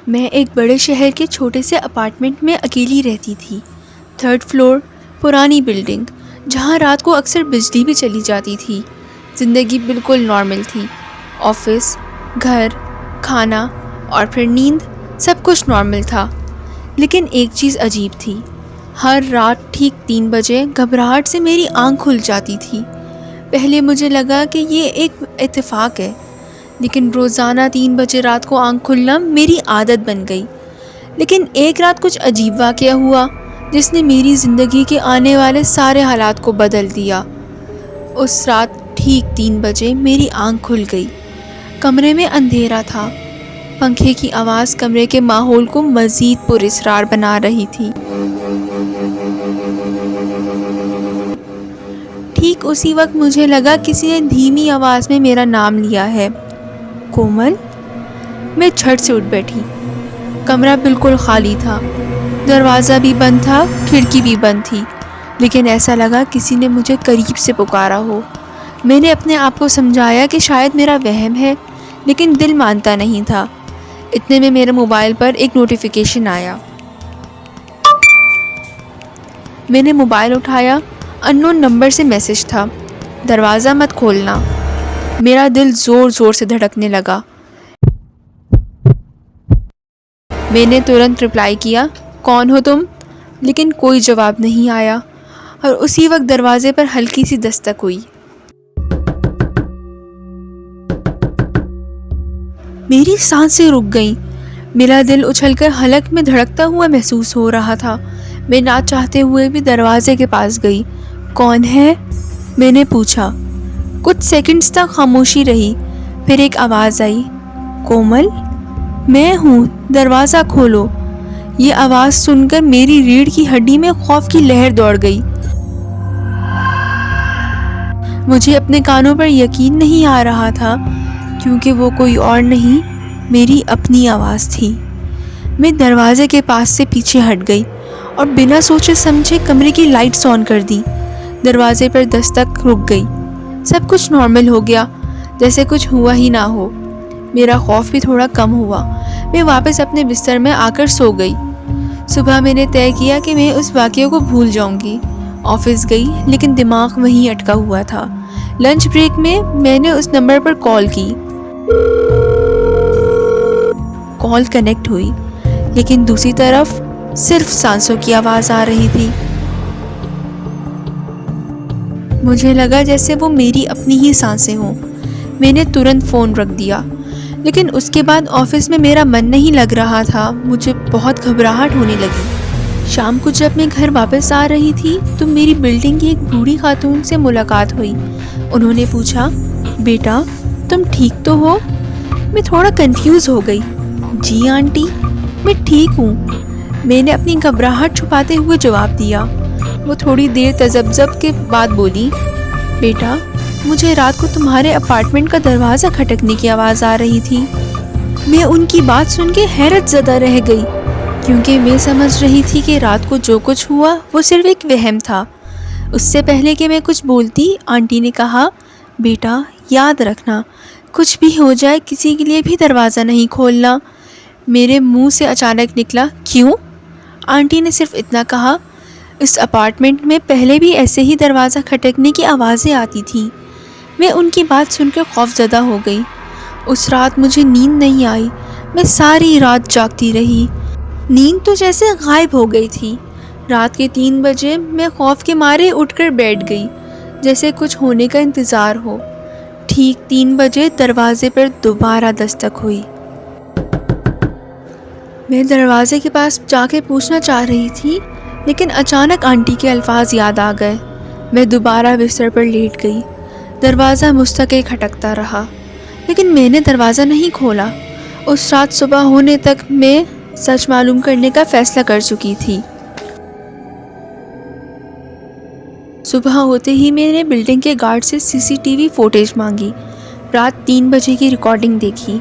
میں ایک بڑے شہر کے چھوٹے سے اپارٹمنٹ میں اکیلی رہتی تھی۔ 3rd فلور، پرانی بلڈنگ، جہاں رات کو اکثر بجلی بھی چلی جاتی تھی۔ زندگی بالکل نارمل تھی۔ آفس، گھر، کھانا اور پھر نیند، سب کچھ نارمل تھا۔ لیکن ایک چیز عجیب تھی۔ ہر رات ٹھیک 3 بجے گھبراہٹ سے میری آنکھ کھل جاتی تھی۔ پہلے مجھے لگا کہ یہ ایک اتفاق ہے، لیکن روزانہ 3 بجے رات کو آنکھ کھلنا میری عادت بن گئی۔ لیکن ایک رات کچھ عجیب واقعہ ہوا جس نے میری زندگی کے آنے والے سارے حالات کو بدل دیا۔ اس رات ٹھیک 3 بجے میری آنکھ کھل گئی۔ کمرے میں اندھیرا تھا۔ پنکھے کی آواز کمرے کے ماحول کو مزید پراسرار بنا رہی تھی۔ ٹھیک اسی وقت مجھے لگا کسی نے دھیمی آواز میں میرا نام لیا ہے، کومل۔ میں جھٹ سے اٹھ بیٹھی۔ کمرہ بالکل خالی تھا، دروازہ بھی بند تھا، کھڑکی بھی بند تھی، لیکن ایسا لگا کسی نے مجھے قریب سے پکارا ہو۔ میں نے اپنے آپ کو سمجھایا کہ شاید میرا وہم ہے، لیکن دل مانتا نہیں تھا۔ اتنے میں میرے موبائل پر ایک نوٹیفیکیشن آیا۔ میں نے موبائل اٹھایا۔ اننون نمبر سے میسج تھا، دروازہ مت کھولنا۔ میرا دل زور زور سے دھڑکنے لگا۔ میں نے ترنت رپلائی کیا، کون ہو تم؟ لیکن کوئی جواب نہیں آیا، اور اسی وقت دروازے پر ہلکی سی دستک ہوئی۔ میری سانسیں رک گئیں۔ میرا دل اچھل کر حلق میں دھڑکتا ہوا محسوس ہو رہا تھا۔ میں نہ چاہتے ہوئے بھی دروازے کے پاس گئی۔ کون ہے؟ میں نے پوچھا۔ کچھ سیکنڈز تک خاموشی رہی، پھر ایک آواز آئی، کومل، میں ہوں، دروازہ کھولو۔ یہ آواز سن کر میری ریڑھ کی ہڈی میں خوف کی لہر دوڑ گئی۔ مجھے اپنے کانوں پر یقین نہیں آ رہا تھا، کیونکہ وہ کوئی اور نہیں، میری اپنی آواز تھی۔ میں دروازے کے پاس سے پیچھے ہٹ گئی اور بنا سوچے سمجھے کمرے کی لائٹس آن کر دی۔ دروازے پر دستک رک گئی۔ سب کچھ نارمل ہو گیا، جیسے کچھ ہوا ہی نہ ہو۔ میرا خوف بھی تھوڑا کم ہوا۔ میں واپس اپنے بستر میں آ کر سو گئی۔ صبح میں نے طے کیا کہ میں اس واقعے کو بھول جاؤں گی۔ آفس گئی، لیکن دماغ وہیں اٹکا ہوا تھا۔ لنچ بریک میں نے اس نمبر پر کال کی۔ کال کنیکٹ ہوئی، لیکن دوسری طرف صرف سانسوں کی آواز آ رہی تھی۔ مجھے لگا جیسے وہ میری اپنی ہی سانسیں ہوں۔ میں نے ترنت فون رکھ دیا۔ لیکن اس کے بعد آفس میں میرا من نہیں لگ رہا تھا، مجھے بہت گھبراہٹ ہونے لگی۔ شام کو جب میں گھر واپس آ رہی تھی تو میری بلڈنگ کی ایک بوڑھی خاتون سے ملاقات ہوئی۔ انہوں نے پوچھا، بیٹا تم ٹھیک تو ہو؟ میں تھوڑا کنفیوز ہو گئی۔ جی آنٹی، میں ٹھیک ہوں، میں نے اپنی گھبراہٹ چھپاتے ہوئے جواب دیا۔ وہ تھوڑی دیر تذبذب کے بعد بولی، بیٹا مجھے رات کو تمہارے اپارٹمنٹ کا دروازہ کھٹکنے کی آواز آ رہی تھی۔ میں ان کی بات سن کے حیرت زدہ رہ گئی، کیونکہ میں سمجھ رہی تھی کہ رات کو جو کچھ ہوا وہ صرف ایک وہم تھا۔ اس سے پہلے کہ میں کچھ بولتی، آنٹی نے کہا، بیٹا یاد رکھنا، کچھ بھی ہو جائے کسی کے لیے بھی دروازہ نہیں کھولنا۔ میرے منہ سے اچانک نکلا، کیوں؟ آنٹی نے صرف اتنا کہا، اس اپارٹمنٹ میں پہلے بھی ایسے ہی دروازہ کھٹکنے کی آوازیں آتی تھیں۔ میں ان کی بات سن کر خوف زدہ ہو گئی۔ اس رات مجھے نیند نہیں آئی، میں ساری رات جاگتی رہی۔ نیند تو جیسے غائب ہو گئی تھی۔ رات کے 3 بجے میں خوف کے مارے اٹھ کر بیٹھ گئی، جیسے کچھ ہونے کا انتظار ہو۔ ٹھیک 3 بجے دروازے پر دوبارہ دستک ہوئی۔ میں دروازے کے پاس جا کے پوچھنا چاہ رہی تھی، لیکن اچانک آنٹی کے الفاظ یاد آ گئے۔ میں دوبارہ بستر پر لیٹ گئی۔ دروازہ مستقل کھٹکتا رہا، لیکن میں نے دروازہ نہیں کھولا۔ اس رات صبح ہونے تک میں سچ معلوم کرنے کا فیصلہ کر چکی تھی۔ صبح ہوتے ہی میں نے بلڈنگ کے گارڈ سے CCTV فوٹیج مانگی۔ رات 3 بجے کی ریکارڈنگ دیکھی۔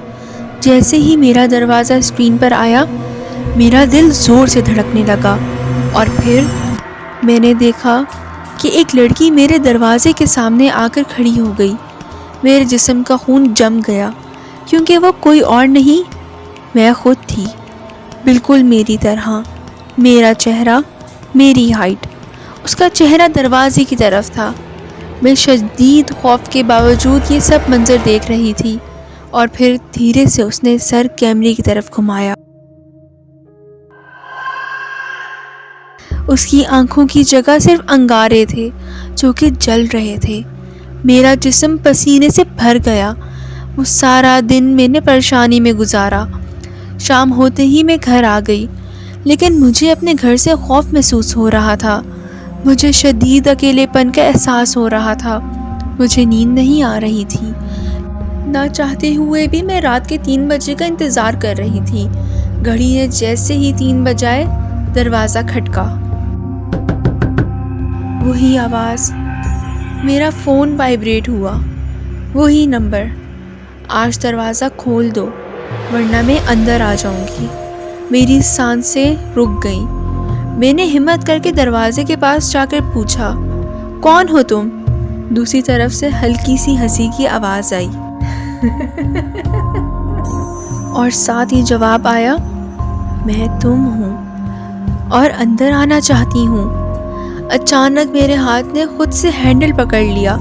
جیسے ہی میرا دروازہ اسکرین پر آیا، میرا دل زور سے دھڑکنے لگا، اور پھر میں نے دیکھا کہ ایک لڑکی میرے دروازے کے سامنے آ کر کھڑی ہو گئی۔ میرے جسم کا خون جم گیا، کیونکہ وہ کوئی اور نہیں، میں خود تھی۔ بالکل میری طرح، میرا چہرہ، میری ہائٹ۔ اس کا چہرہ دروازے کی طرف تھا۔ میں شدید خوف کے باوجود یہ سب منظر دیکھ رہی تھی، اور پھر دھیرے سے اس نے سر کیمرے کی طرف گھمایا۔ اس کی آنکھوں کی جگہ صرف انگارے تھے جو کہ جل رہے تھے۔ میرا جسم پسینے سے بھر گیا۔ وہ سارا دن میں نے پریشانی میں گزارا۔ شام ہوتے ہی میں گھر آ گئی، لیکن مجھے اپنے گھر سے خوف محسوس ہو رہا تھا۔ مجھے شدید اکیلے پن کا احساس ہو رہا تھا۔ مجھے نیند نہیں آ رہی تھی۔ نہ چاہتے ہوئے بھی میں رات کے 3 بجے کا انتظار کر رہی تھی۔ گھڑی نے جیسے ہی 3 بجائے، دروازہ کھٹکا۔ وہی آواز، میرا فون وائبریٹ ہوا۔ وہی نمبر، آج دروازہ کھول دو ورنہ میں اندر آ جاؤں گی۔ میری سانسیں رک گئیں۔ میں نے ہمت کر کے دروازے کے پاس جا کر پوچھا، کون ہو تم؟ دوسری طرف سے ہلکی سی ہنسی کی آواز آئی اور ساتھ ہی جواب آیا، میں تم ہوں اور اندر آنا چاہتی ہوں۔ اچانک میرے ہاتھ نے خود سے ہینڈل پکڑ لیا،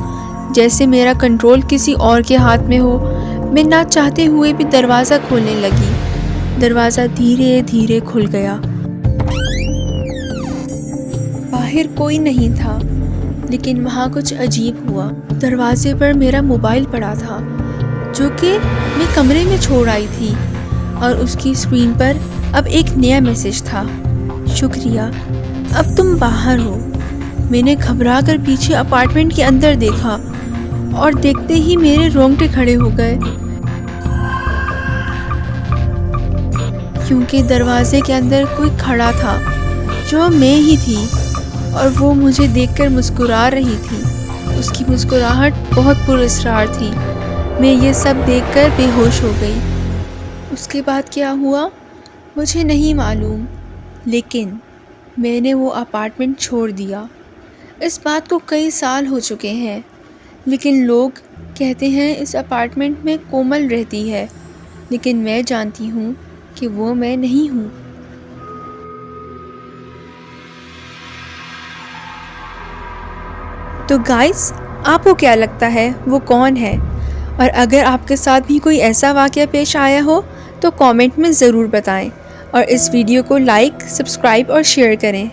جیسے میرا کنٹرول کسی اور کے ہاتھ میں ہو۔ میں نہ چاہتے ہوئے بھی دروازہ کھولنے لگی۔ دروازہ دھیرے دھیرے کھل گیا۔ باہر کوئی نہیں تھا، لیکن وہاں کچھ عجیب ہوا۔ دروازے پر میرا موبائل پڑا تھا، جو کہ میں کمرے میں چھوڑ آئی تھی، اور اس کی اسکرین پر اب ایک نیا میسج تھا، شکریہ، اب تم باہر ہو۔ میں نے گھبرا کر پیچھے اپارٹمنٹ کے اندر دیکھا، اور دیکھتے ہی میرے رونگٹے کھڑے ہو گئے، کیونکہ دروازے کے اندر کوئی کھڑا تھا جو میں ہی تھی، اور وہ مجھے دیکھ کر مسکرا رہی تھی۔ اس کی مسکراہٹ بہت پراسرار تھی۔ میں یہ سب دیکھ کر بے ہوش ہو گئی۔ اس کے بعد کیا ہوا مجھے نہیں معلوم، لیکن میں نے وہ اپارٹمنٹ چھوڑ دیا۔ اس بات کو کئی سال ہو چکے ہیں، لیکن لوگ کہتے ہیں اس اپارٹمنٹ میں کومل رہتی ہے، لیکن میں جانتی ہوں کہ وہ میں نہیں ہوں۔ تو گائز، آپ کو کیا لگتا ہے وہ کون ہے؟ اور اگر آپ کے ساتھ بھی کوئی ایسا واقعہ پیش آیا ہو تو کامنٹ میں ضرور بتائیں، اور اس ویڈیو کو لائک، سبسکرائب اور شیئر کریں۔